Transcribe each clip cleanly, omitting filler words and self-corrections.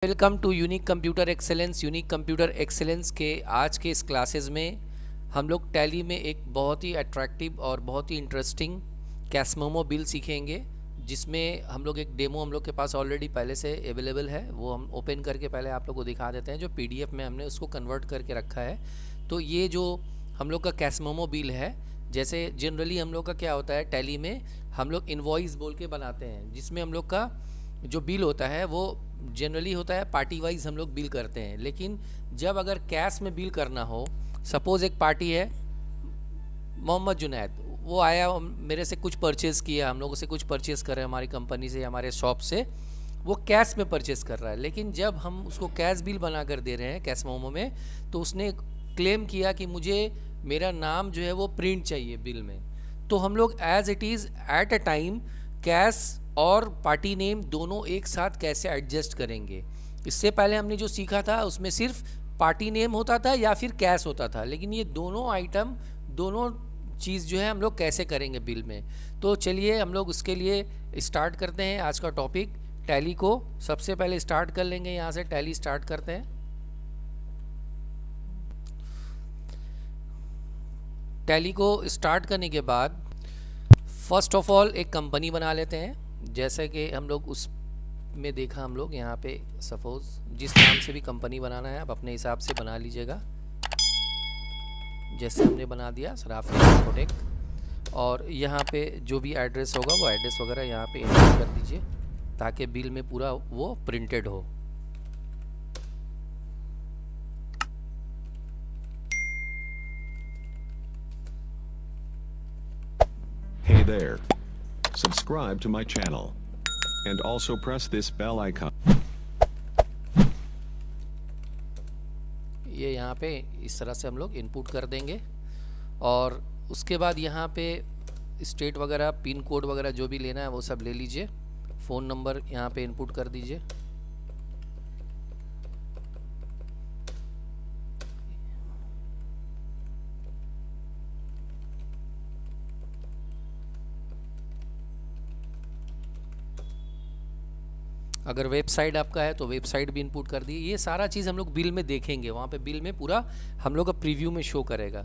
Welcome to unique computer excellence. Unique computer excellence के आज के इस क्लासेस में हम लोग टैली में एक बहुत ही अट्रैक्टिव और बहुत ही इंटरेस्टिंग कैसमोमो बिल सीखेंगे, जिसमें हम लोग एक डेमो हम लोग के पास ऑलरेडी पहले से अवेलेबल है। वो हम ओपन करके पहले आप लोग को दिखा देते हैं, जो पीडीएफ में हमने उसको कन्वर्ट करके रखा है। तो ये जो हम लोग का कैसमोमो बिल है, जैसे जनरली हम लोग का क्या होता है टैली में, हम लोग इनवॉइस बोल के बनाते हैं, जिसमें हम लोग का जो बिल होता है वो जनरली होता है पार्टी वाइज हम लोग बिल करते हैं। लेकिन जब अगर कैश में बिल करना हो, सपोज़ एक पार्टी है मोहम्मद जुनैद, वो आया मेरे से कुछ परचेज़ किया, हम लोगों से कुछ परचेज़ कर रहे हैं हमारी कंपनी से या हमारे शॉप से, वो कैश में परचेज़ कर रहा है। लेकिन जब हम उसको कैश बिल बना कर दे रहे हैं कैश मोमो में, तो उसने क्लेम किया कि मुझे मेरा नाम जो है वो प्रिंट चाहिए बिल में। तो हम लोग as it is at a time cash और पार्टी नेम दोनों एक साथ कैसे एडजस्ट करेंगे। इससे पहले हमने जो सीखा था उसमें सिर्फ पार्टी नेम होता था या फिर कैश होता था, लेकिन ये दोनों आइटम, दोनों चीज़ जो है हम लोग कैसे करेंगे बिल में। तो चलिए हम लोग उसके लिए स्टार्ट करते हैं आज का टॉपिक। टैली को सबसे पहले स्टार्ट कर लेंगे, यहाँ से टैली स्टार्ट करते हैं। टैली को स्टार्ट करने के बाद फर्स्ट ऑफ ऑल एक कंपनी बना लेते हैं, जैसे कि हम लोग उस में देखा हम लोग यहाँ पे सपोज जिस नाम से भी कंपनी बनाना है आप अपने हिसाब से बना लीजिएगा। जैसे हमने बना दिया सराफी प्रोडक्ट, और यहाँ पे जो भी एड्रेस होगा वो एड्रेस वगैरह यहाँ पे एंटर कर दीजिए ताकि बिल में पूरा वो प्रिंटेड हो। Hey there. Subscribe to my channel. And also press this bell icon. ये यहाँ पे इस तरह से हम लोग इनपुट कर देंगे, और उसके बाद यहाँ पे स्टेट वगैरह, पिन कोड वगैरह जो भी लेना है वो सब ले लीजिए। फ़ोन नंबर यहाँ पे इनपुट कर दीजिए। अगर वेबसाइट आपका है तो वेबसाइट भी इनपुट कर दी। ये सारा चीज़ हम लोग बिल में देखेंगे, वहाँ पे बिल में पूरा हम लोग का प्रीव्यू में शो करेगा।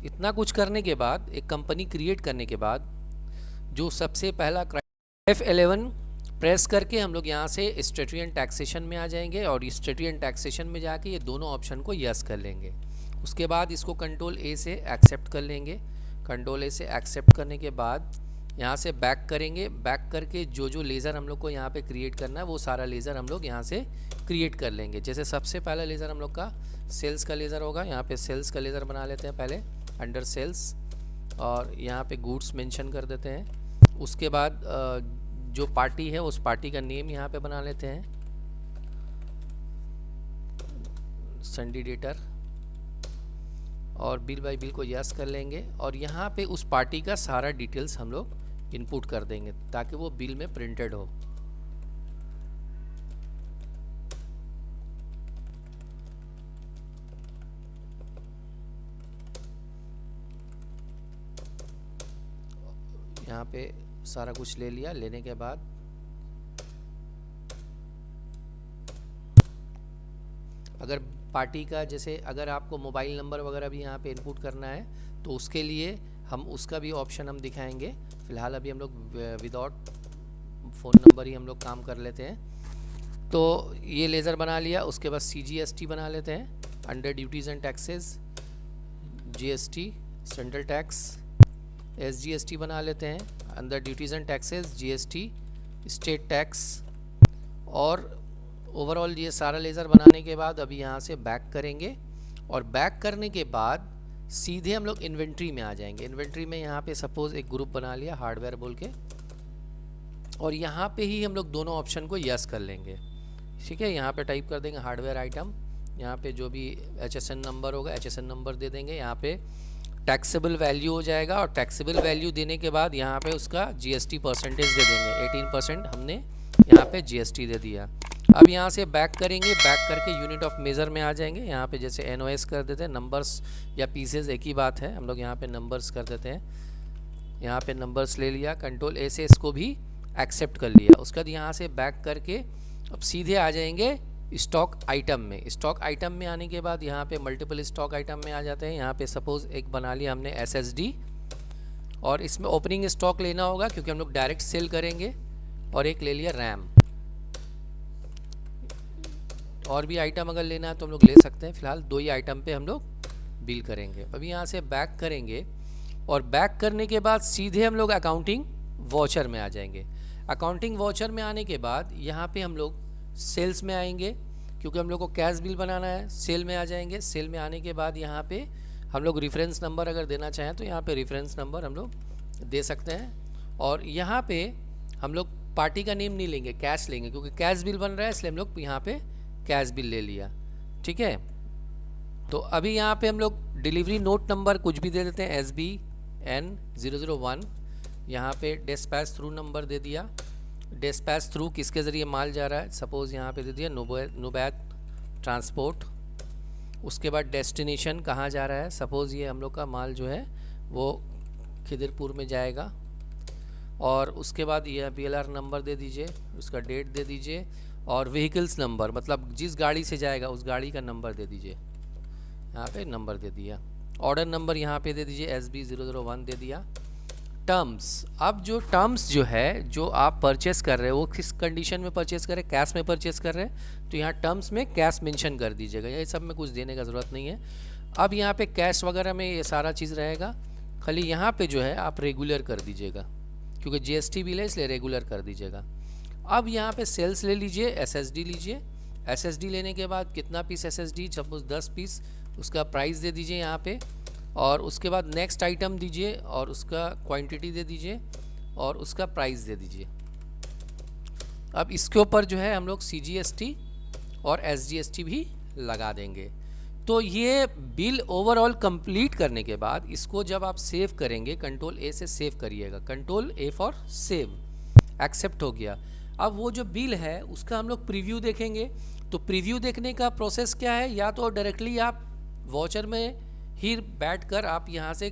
इतना कुछ करने के बाद, एक कंपनी क्रिएट करने के बाद, जो सबसे पहला F11 प्रेस करके हम लोग यहाँ से स्टैट्यूटरी एंड टैक्सेशन में आ जाएंगे, और स्टैट्यूटरी एंड टैक्सेशन में जाके ये दोनों ऑप्शन को यस कर लेंगे। उसके बाद इसको कंट्रोल ए से एक्सेप्ट कर लेंगे। कंट्रोल ए से एक्सेप्ट करने के बाद यहाँ से बैक करेंगे। बैक करके जो जो लेज़र हम लोग को यहाँ पे क्रिएट करना है वो सारा लेज़र हम लोग यहाँ से क्रिएट कर लेंगे। जैसे सबसे पहला लेज़र हम लोग का सेल्स का लेज़र होगा। यहाँ पे सेल्स का लेज़र बना लेते हैं पहले अंडर सेल्स, और यहाँ पे गुड्स मेंशन कर देते हैं। उसके बाद जो पार्टी है उस पार्टी का नेम यहाँ पे बना लेते हैं, संडे डेटर, और बिल बाय बिल को यस कर लेंगे। और यहाँ पे उस पार्टी का सारा डिटेल्स हम लोग इनपुट कर देंगे ताकि वो बिल में प्रिंटेड हो। यहाँ पे सारा कुछ ले लिया। लेने के बाद अगर पार्टी का, जैसे अगर आपको मोबाइल नंबर वगैरह भी यहाँ पे इनपुट करना है तो उसके लिए हम उसका भी ऑप्शन हम दिखाएंगे। फ़िलहाल अभी हम लोग विदाउट फ़ोन नंबर ही हम लोग काम कर लेते हैं। तो ये लेज़र बना लिया। उसके बाद CGST बना लेते हैं, under duties and taxes, GST central tax. SGST बना लेते हैं, under duties and taxes, GST state tax. और ओवरऑल ये सारा लेज़र बनाने के बाद अभी यहाँ से बैक करेंगे, और बैक करने के बाद सीधे हम लोग इन्वेंट्री में आ जाएंगे। इन्वेंट्री में यहाँ पे सपोज़ एक ग्रुप बना लिया हार्डवेयर बोल के, और यहाँ पे ही हम लोग दोनों ऑप्शन को यस कर लेंगे। ठीक है, यहाँ पे टाइप कर देंगे हार्डवेयर आइटम, यहाँ पे जो भी HSN नंबर होगा HSN नंबर दे देंगे। यहाँ पे टैक्सेबल वैल्यू हो जाएगा, और टैक्सेबल वैल्यू देने के बाद यहाँ पे उसका GST परसेंटेज दे देंगे। 18% हमने यहाँ पे GST दे दिया। अब यहाँ से बैक करेंगे, बैक करके यूनिट ऑफ मेज़र में आ जाएंगे। यहाँ पे जैसे NOS कर देते हैं, नंबर्स या पीसेज एक ही बात है, हम लोग यहाँ पे नंबर्स कर देते हैं। यहाँ पे नंबर्स ले लिया, कंट्रोल A से इसको भी एक्सेप्ट कर लिया। उसके बाद यहाँ से बैक करके अब सीधे आ जाएंगे स्टॉक आइटम में। स्टॉक आइटम में आने के बाद यहाँ पे मल्टीपल स्टॉक आइटम में आ जाते हैं। यहाँ पे सपोज़ एक बना लिया हमने SSD, और इसमें ओपनिंग स्टॉक लेना होगा क्योंकि हम लोग डायरेक्ट सेल करेंगे, और एक ले लिया रैम। और भी आइटम अगर लेना है तो हम लोग ले सकते हैं, फिलहाल 2 ही आइटम पे हम लोग बिल करेंगे। अभी यहाँ से बैक करेंगे, और बैक करने के बाद सीधे हम लोग अकाउंटिंग वॉचर में आ जाएंगे। अकाउंटिंग वॉचर में आने के बाद यहाँ पे हम लोग सेल्स में आएंगे क्योंकि हम लोग को कैश बिल बनाना है। सेल में आ जाएंगे। सेल में आने के बाद यहाँ पे हम लोग रेफरेंस नंबर अगर देना चाहें तो यहाँ पे रेफरेंस नंबर हम लोग दे सकते हैं। और यहाँ पे हम लोग पार्टी का नेम नहीं लेंगे, कैश लेंगे, क्योंकि कैश बिल बन रहा है इसलिए हम लोग यहाँ पे कैश बिल ले लिया। ठीक है, तो अभी यहाँ पे हम लोग डिलीवरी नोट नंबर कुछ भी दे देते हैं, SBN001। यहाँ पे डिस्पैच थ्रू नंबर दे दिया। डिस्पैच थ्रू किसके ज़रिए माल जा रहा है, सपोज़ यहाँ पे दे दिया नुबैत ट्रांसपोर्ट। उसके बाद डेस्टिनेशन कहाँ जा रहा है, सपोज़ ये हम लोग का माल जो है वो खिदिरपुर में जाएगा। और उसके बाद ये PLR नंबर दे दीजिए, उसका डेट दे दीजिए, और व्हीकल्स नंबर मतलब जिस गाड़ी से जाएगा उस गाड़ी का नंबर दे दीजिए। यहाँ पे नंबर दे दिया। ऑर्डर नंबर यहाँ पे दे दीजिए, SB001 दे दिया। टर्म्स, अब जो टर्म्स जो है जो आप परचेस कर रहे हो वो किस कंडीशन में परचेस कर रहे हैं, कैश में परचेस कर रहे हैं तो यहाँ टर्म्स में कैश मेंशन कर दीजिएगा। ये सब में कुछ देने का ज़रूरत नहीं है। अब यहाँ पे कैश वगैरह में ये सारा चीज़ रहेगा, खाली यहाँ पे जो है आप रेगुलर कर दीजिएगा क्योंकि GST बिल है इसलिए रेगुलर कर दीजिएगा। अब यहाँ पे सेल्स ले लीजिए, SSD लीजिए। SSD लेने के बाद कितना पीस SSD, सपोज 10 पीस, उसका प्राइस दे दीजिए यहाँ पे। और उसके बाद नेक्स्ट आइटम दीजिए और उसका क्वांटिटी दे दीजिए और उसका प्राइस दे दीजिए। अब इसके ऊपर जो है हम लोग CGST और SGST भी लगा देंगे। तो ये बिल ओवरऑल कंप्लीट करने के बाद इसको जब आप सेव करेंगे, कंट्रोल A से सेव करिएगा, control A for save, accept हो गया। अब वो जो बिल है उसका हम लोग प्रीव्यू देखेंगे। तो प्रीव्यू देखने का प्रोसेस क्या है, या तो डायरेक्टली आप वॉचर में ही बैठकर आप यहाँ से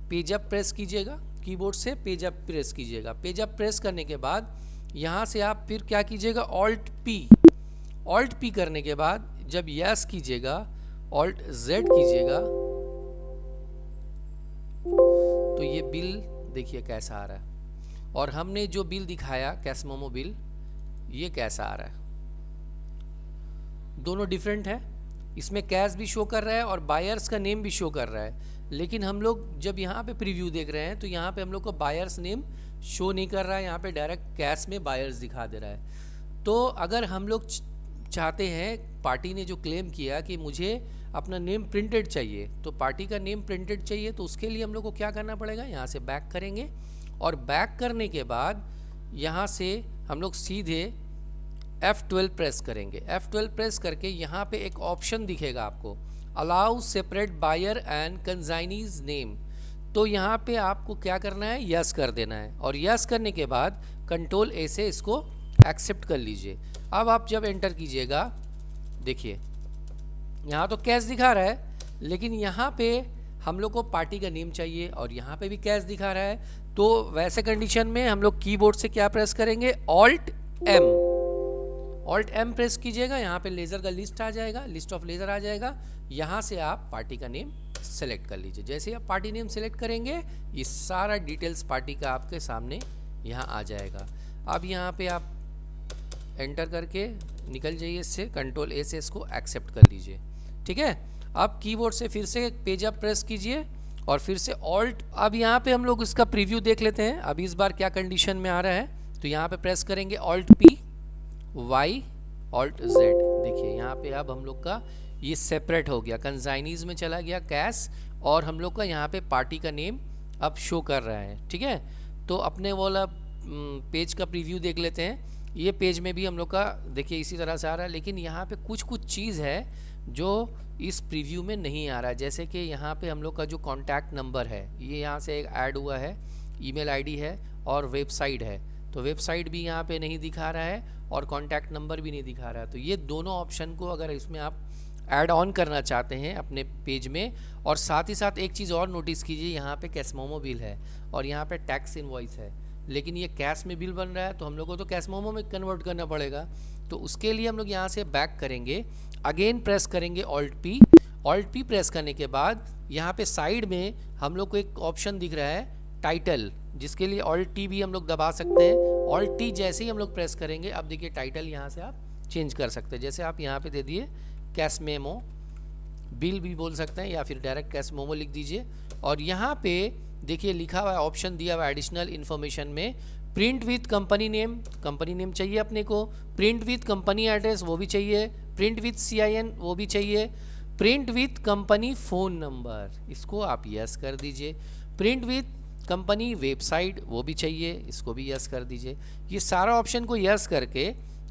पेज अप प्रेस कीजिएगा, कीबोर्ड से पेज अप प्रेस कीजिएगा। पेज अप प्रेस करने के बाद यहाँ से आप फिर क्या कीजिएगा, ऑल्ट पी करने के बाद जब यस कीजिएगा, ऑल्ट Z कीजिएगा, तो ये बिल देखिए कैसा आ रहा है। और हमने जो बिल दिखाया कैशमोमो बिल, ये कैसा आ रहा है, दोनों डिफरेंट है। इसमें कैश भी शो कर रहा है और बायर्स का नेम भी शो कर रहा है। लेकिन हम लोग जब यहाँ पे प्रीव्यू देख रहे हैं तो यहाँ पे हम लोग को बायर्स नेम शो नहीं कर रहा है, यहाँ पे डायरेक्ट कैश में बायर्स दिखा दे रहा है। तो अगर हम लोग चाहते हैं, पार्टी ने जो क्लेम किया कि मुझे अपना नेम प्रिंटेड चाहिए, तो पार्टी का नेम प्रिंटेड चाहिए, तो उसके लिए हम लोग को क्या करना पड़ेगा, यहाँ से बैक करेंगे। और बैक करने के बाद यहाँ से हम लोग सीधे F12 प्रेस करेंगे। F12 प्रेस करके यहाँ पे एक ऑप्शन दिखेगा आपको, allow separate buyer and consignees name. तो यहाँ पे आपको क्या करना है, यस कर देना है। और यस करने के बाद कंट्रोल A से इसको एक्सेप्ट कर लीजिए। अब आप जब एंटर कीजिएगा, देखिए यहाँ तो कैश दिखा रहा है, लेकिन यहाँ पे हम लोग को पार्टी का नेम चाहिए और यहाँ पे भी कैश दिखा रहा है। तो वैसे कंडीशन में हम लोग कीबोर्ड से क्या प्रेस करेंगे, ऑल्ट M प्रेस कीजिएगा। यहाँ पे लेज़र का लिस्ट आ जाएगा, लिस्ट ऑफ लेज़र आ जाएगा। यहाँ से आप पार्टी का नेम सेलेक्ट कर लीजिए। जैसे ही आप पार्टी नेम सेलेक्ट करेंगे, ये सारा डिटेल्स पार्टी का आपके सामने यहाँ आ जाएगा। अब यहाँ पे आप एंटर करके निकल जाइए इससे, कंट्रोल A से इसको एक्सेप्ट कर लीजिए। ठीक है, अब कीबोर्ड से फिर से पेज अप प्रेस कीजिए और फिर से ऑल्ट। अब यहाँ पे हम लोग इसका प्रीव्यू देख लेते हैं, अभी इस बार क्या कंडीशन में आ रहा है। तो यहाँ पे प्रेस करेंगे alt P, Y, alt Z। देखिए यहाँ पे अब हम लोग का ये सेपरेट हो गया, कंसाइनीज में चला गया कैश, और हम लोग का यहाँ पे पार्टी का नेम अब शो कर रहा है। ठीक है, तो अपने वाला पेज का प्रीव्यू देख लेते हैं। ये पेज में भी हम लोग का देखिए इसी तरह से आ रहा है, लेकिन यहाँ पे कुछ चीज़ है जो इस प्रीव्यू में नहीं आ रहा है। जैसे कि यहाँ पे हम लोग का जो कॉन्टैक्ट नंबर है, ये यहाँ से एक ऐड हुआ है, ईमेल आईडी है और वेबसाइट है। तो वेबसाइट भी यहाँ पे नहीं दिखा रहा है और कॉन्टैक्ट नंबर भी नहीं दिखा रहा है। तो ये दोनों ऑप्शन को अगर इसमें आप ऐड ऑन करना चाहते हैं अपने पेज में, और साथ ही साथ एक चीज़ और नोटिस कीजिए, यहाँ पे कैशमोमो बिल है और यहाँ पे टैक्स इनवॉइस है, लेकिन ये कैश में बिल बन रहा है, तो हम लोग को तो कैशमोमो में कन्वर्ट करना पड़ेगा। तो उसके लिए हम लोग यहाँ से बैक करेंगे, अगेन प्रेस करेंगे ऑल्ट पी प्रेस करने के बाद यहाँ पे साइड में हम लोग को एक ऑप्शन दिख रहा है टाइटल, जिसके लिए ऑल्ट टी भी हम लोग दबा सकते हैं। ऑल्ट टी जैसे ही हम लोग प्रेस करेंगे, अब देखिए टाइटल यहाँ से आप चेंज कर सकते हैं। जैसे आप यहाँ पे दे दिए कैश मेमो बिल भी बोल सकते हैं, या फिर डायरेक्ट कैश मोमो लिख दीजिए। और यहाँ पे देखिए लिखा हुआ ऑप्शन दिया हुआ एडिशनल इन्फॉर्मेशन में, प्रिंट विथ कंपनी नेम चाहिए अपने को, प्रिंट विथ कंपनी एड्रेस वो भी चाहिए, प्रिंट विथ CIN वो भी चाहिए, print with company phone number इसको आप यस कर दीजिए, प्रिंट विथ कंपनी वेबसाइट वो भी चाहिए, इसको भी यस कर दीजिए। ये सारा ऑप्शन को यस करके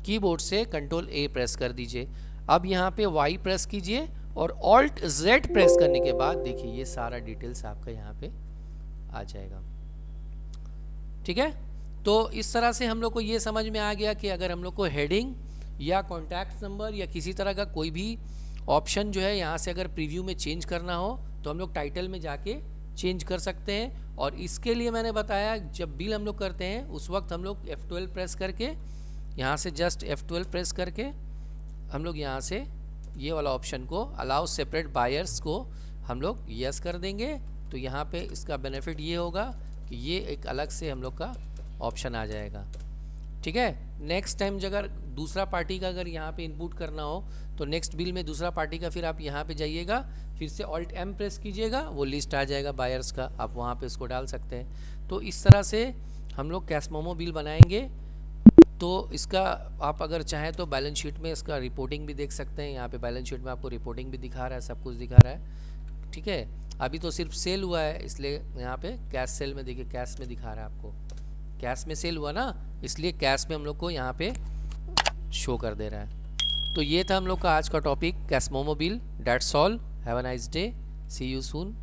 कीबोर्ड से Ctrl A प्रेस कर दीजिए। अब यहाँ पे Y प्रेस कीजिए और Alt Z प्रेस करने के बाद देखिए ये सारा डिटेल्स आपका यहाँ पे आ जाएगा। ठीक है, तो इस तरह से हम लोग को ये समझ में आ गया कि अगर हम लोग को हेडिंग या कॉन्टैक्ट नंबर या किसी तरह का कोई भी ऑप्शन जो है यहाँ से अगर प्रीव्यू में चेंज करना हो तो हम लोग टाइटल में जाके चेंज कर सकते हैं। और इसके लिए मैंने बताया, जब बिल हम लोग करते हैं उस वक्त हम लोग F12 प्रेस करके, यहाँ से जस्ट F12 प्रेस करके हम लोग यहाँ से ये वाला ऑप्शन को अलाउ सेपरेट बायर्स को हम लोग यस कर देंगे। तो यहाँ पे इसका बेनिफिट ये होगा कि ये एक अलग से हम लोग का ऑप्शन आ जाएगा। ठीक है, नेक्स्ट टाइम अगर दूसरा पार्टी का अगर यहाँ पे इनपुट करना हो तो नेक्स्ट बिल में दूसरा पार्टी का फिर आप यहाँ पे जाइएगा, फिर से Alt M प्रेस कीजिएगा, वो लिस्ट आ जाएगा बायर्स का, आप वहाँ पे उसको डाल सकते हैं। तो इस तरह से हम लोग कैशमोमो बिल बनाएंगे। तो इसका आप अगर चाहें तो बैलेंस शीट में इसका रिपोर्टिंग भी देख सकते हैं। यहाँ पे बैलेंस शीट में आपको रिपोर्टिंग भी दिखा रहा है, सब कुछ दिखा रहा है। ठीक है, अभी तो सिर्फ सेल हुआ है, इसलिए यहाँ पे कैश सेल में देखिए कैश में दिखा रहा है आपको, कैश में सेल हुआ ना, इसलिए कैश में हम लोग को यहाँ पे शो कर दे रहा है। तो ये था हम लोग का आज का topic cash memo bill. That's all, have a nice day, see you soon.